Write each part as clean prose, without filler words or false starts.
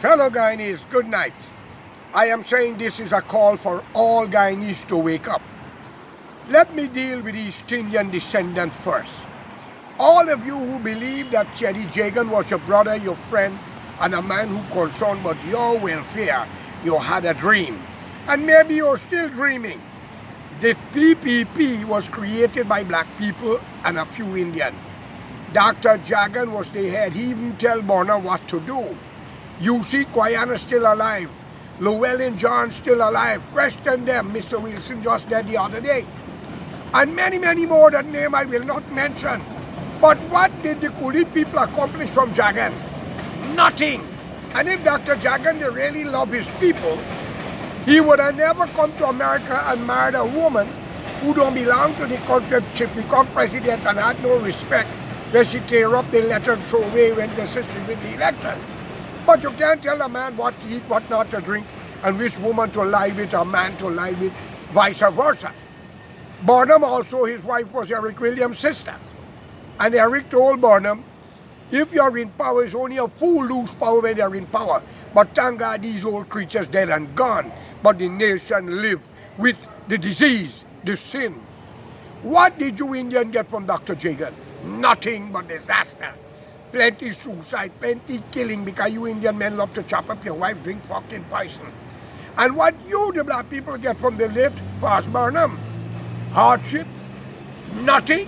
Fellow Guyanese, good night. I am saying this is a call for all Guyanese to wake up. Let me deal with East Indian descendant first. All of you who believe that Cherry Jagan was your brother, your friend, and a man who concerned about your welfare, you had a dream. And maybe you're still dreaming. The PPP was created by black people and a few Indians. Dr. Jagan was the head. He even tell Bonner what to do. You see Quayana still alive. Llewellyn John still alive. Question them. Mr. Wilson just dead the other day. And many, many more that name I will not mention. But what did the Coolie people accomplish from Jagan? Nothing. And if Dr. Jagan really loved his people, he would have never come to America and married a woman who don't belong to the country. She become president and had no respect. Where she tear up the letter and throw away when the system win the election. But you can't tell a man what to eat, what not to drink, and which woman to lie with, or man to lie with, vice versa. Burnham also, his wife was Eric Williams' sister. And Eric told Burnham, if you're in power, it's only a fool lose power when they're in power. But thank God these old creatures dead and gone. But the nation live with the disease, the sin. What did you Indian get from Dr. Jagan? Nothing but disaster. Plenty suicide, plenty killing because you Indian men love to chop up your wife, drink fucking poison. And what you, the black people, get from the late Fast Burnham? Hardship, nothing,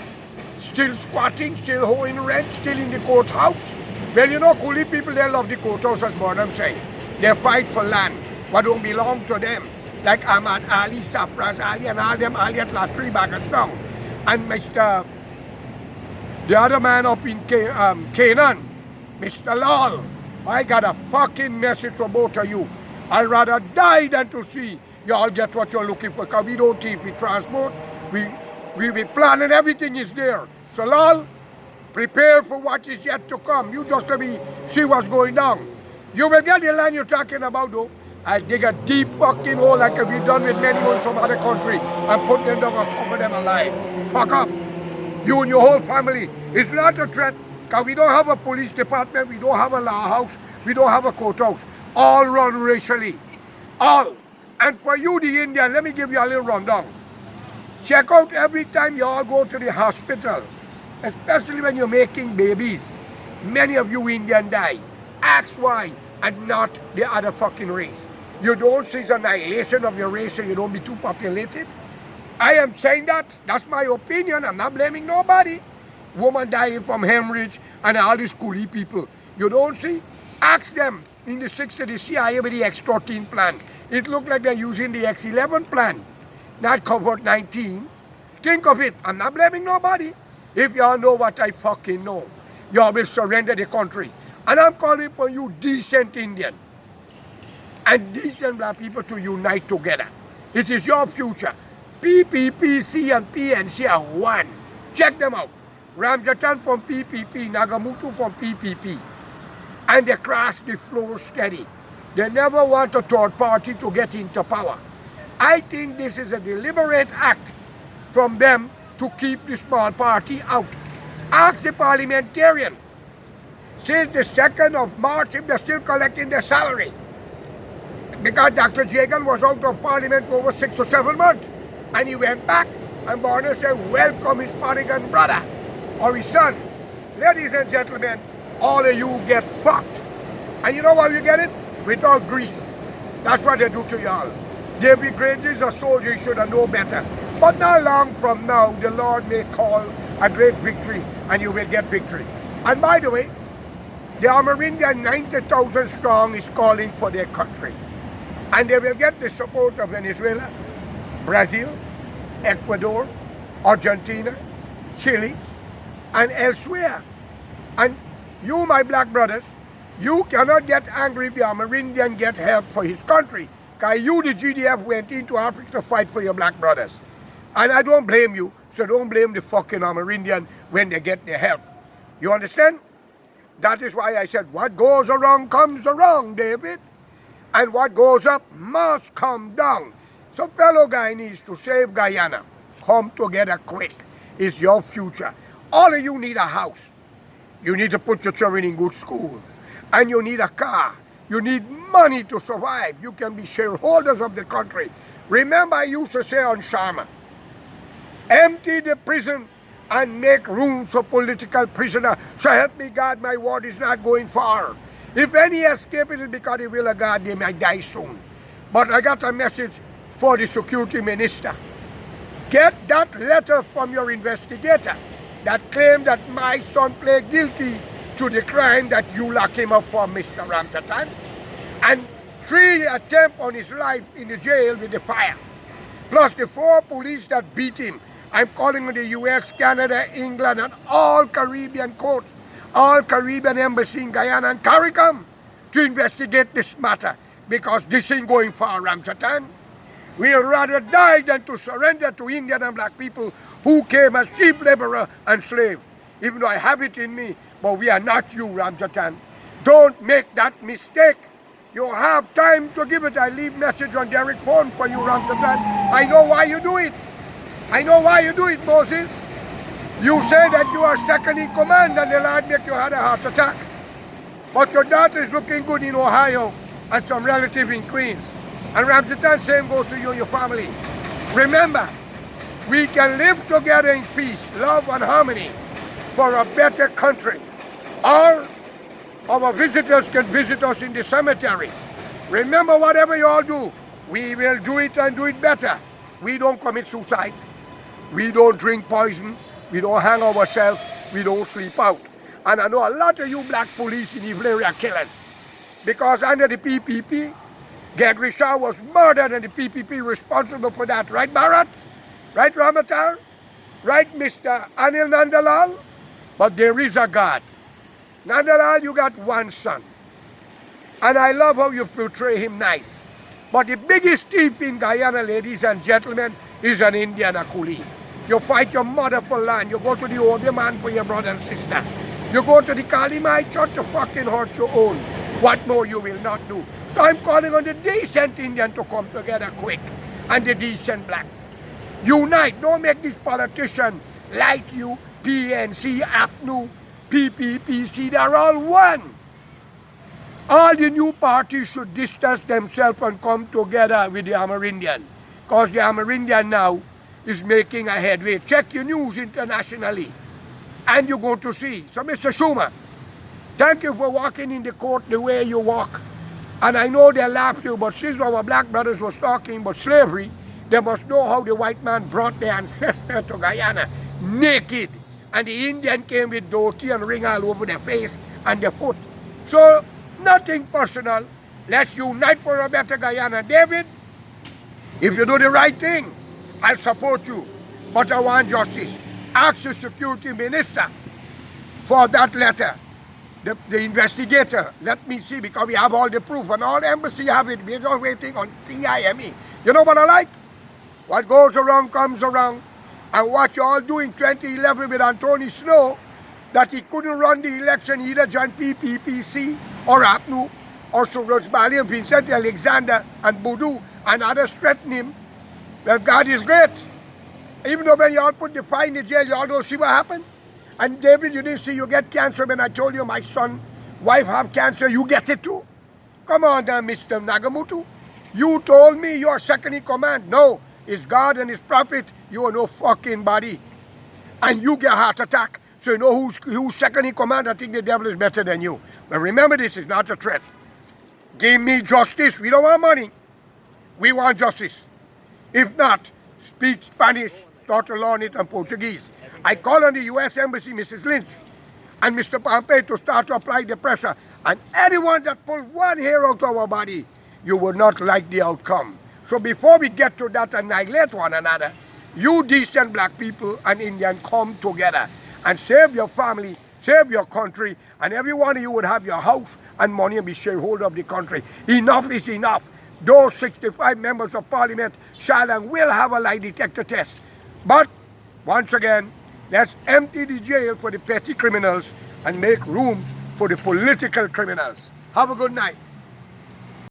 still squatting, still holding rent, still in the courthouse. Well, you know, Coolie people, they love the courthouse, as Burnham say. They fight for land, but don't belong to them. Like Ahmad Ali, Safraz Ali, and all them Ali at La 3 baggers now. And the other man up in Canaan, Mr. Lal, I got a fucking message for both of you. I'd rather die than to see y'all get what you're looking for, because we don't keep the transport. We plan and everything is there. So Lal, prepare for what is yet to come. You just let me see what's going down. You will get the land you're talking about though. I'll dig a deep fucking hole like we've done with many ones from other country and put them down and cover them alive. Fuck up. You and your whole family. It's not a threat, because we don't have a police department, we don't have a law house, we don't have a courthouse. All run racially. All. And for you, the Indian, let me give you a little rundown. Check out every time you all go to the hospital, especially when you're making babies. Many of you Indian die. Ask why, and not the other fucking race. You don't see the annihilation of your race so you don't be too populated? I am saying that. That's my opinion. I'm not blaming nobody. Woman dying from hemorrhage and all these Coolie people. You don't see? Ask them in the 60s, the CIA with the X-13 plan. It looked like they're using the X-11 plan, not Covert 19. Think of it. I'm not blaming nobody. If y'all know what I fucking know, y'all will surrender the country. And I'm calling for you decent Indian and decent black people to unite together. It is your future. PPPC and PNC are one. Check them out. Ramjatan from PPP, Nagamutu from PPP. And they crash the floor steady. They never want a third party to get into power. I think this is a deliberate act from them to keep the small party out. Ask the parliamentarian. Since the 2nd of March, if they're still collecting their salary. Because Dr. Jagan was out of parliament for over 6 or 7 months. And he went back, and Barner said, welcome his Parigan brother, or his son. Ladies and gentlemen, all of you get fucked. And you know why you get it? Without grease. That's what they do to y'all. David Grange is a soldier, he should have known better. But not long from now, the Lord may call a great victory, and you will get victory. And by the way, the Amerindian 90,000 strong is calling for their country. And they will get the support of Venezuela, Brazil, Ecuador, Argentina, Chile, and elsewhere. And you, my black brothers, you cannot get angry if the Amerindian get help for his country. Because you, the GDF, went into Africa to fight for your black brothers. And I don't blame you, so don't blame the fucking Amerindian when they get their help. You understand? That is why I said, what goes around comes around, David. And what goes up must come down. So fellow Guyanese, to save Guyana, come together quick. It's your future. All of you need a house. You need to put your children in good school. And you need a car. You need money to survive. You can be shareholders of the country. Remember, I used to say on Sharma, empty the prison and make room for political prisoner. So help me God, my word is not going far. If any escape, it is because the will of God, they might die soon. But I got a message for the security minister. Get that letter from your investigator that claimed that my son pled guilty to the crime that you lock him up for, Mr. Ramtatan, and 3 attempts on his life in the jail with the fire, plus the 4 police that beat him. I'm calling on the US, Canada, England, and all Caribbean courts, all Caribbean embassy in Guyana and CARICOM to investigate this matter, because this ain't going far, Ramtatan. We'll rather die than to surrender to Indian and black people who came as cheap laborer and slave. Even though I have it in me, but we are not you, Ramjatan. Don't make that mistake. You have time to give it. I leave message on Derek phone for you, Ramjatan. I know why you do it. I know why you do it, Moses. You say that you are second in command and the Lord make you had a heart attack. But your daughter is looking good in Ohio and some relative in Queens. And Ramjatan, same goes to you and your family. Remember, we can live together in peace, love, and harmony for a better country. Or our visitors can visit us in the cemetery. Remember, whatever you all do, we will do it and do it better. We don't commit suicide. We don't drink poison. We don't hang ourselves. We don't sleep out. And I know a lot of you black police in Evil area killers. Because under the PPP, Gregory Shaw was murdered and the PPP responsible for that. Right, Bharat? Right, Ramatar? Right, Mr. Anil Nandalal? But there is a God. Nandalal, you got one son. And I love how you portray him nice. But the biggest thief in Guyana, ladies and gentlemen, is an Indian, a coolie. You fight your mother for land. You go to the Obeah man for your brother and sister. You go to the Kalimai church to fucking hurt your own. What more you will not do. So I'm calling on the decent Indian to come together quick. And the decent black. Unite. Don't make this politician like you, PNC, APNU, PPPC. They're all one. All the new parties should distance themselves and come together with the Amerindian. Because the Amerindian now is making a headway. Check your news internationally. And you're going to see. So Mr. Schumer, thank you for walking in the court the way you walk. And I know they laughed you, but since our black brothers was talking about slavery, they must know how the white man brought their ancestor to Guyana naked. And the Indian came with dhoti and ring all over their face and their foot. So, nothing personal. Let's unite for a better Guyana. David, if you do the right thing, I'll support you. But I want justice. Ask the security minister for that letter. The investigator, let me see, because we have all the proof and all the embassy have it. We're just waiting on TIME. You know what I like? What goes around comes around. And what you all do in 2011 with Anthony Snow, that he couldn't run the election, either join PPPC or APNU or Suraj Bali and Vincent Alexander and Boudou and others threaten him. Well, God is great. Even though when you all put the fire in the jail, you all don't see what happened. And David, you didn't see you get cancer when I told you my son, wife have cancer, you get it too? Come on now, Mr. Nagamutu. You told me you're second in command. No, it's God and his prophet. You are no fucking body. And you get a heart attack. So you know who's second in command. I think the devil is better than you. But remember, this is not a threat. Give me justice. We don't want money. We want justice. If not, speak Spanish, start to learn it, and Portuguese. I call on the U.S. Embassy, Mrs. Lynch, and Mr. Pompeo to start to apply the pressure. And anyone that pulls one hair out of our body, you will not like the outcome. So before we get to that and annihilate one another, you decent black people and Indian come together and save your family, save your country, and every one of you would have your house and money and be shareholder of the country. Enough is enough. Those 65 members of parliament shall and will have a lie detector test. But once again, let's empty the jail for the petty criminals and make rooms for the political criminals. Have a good night.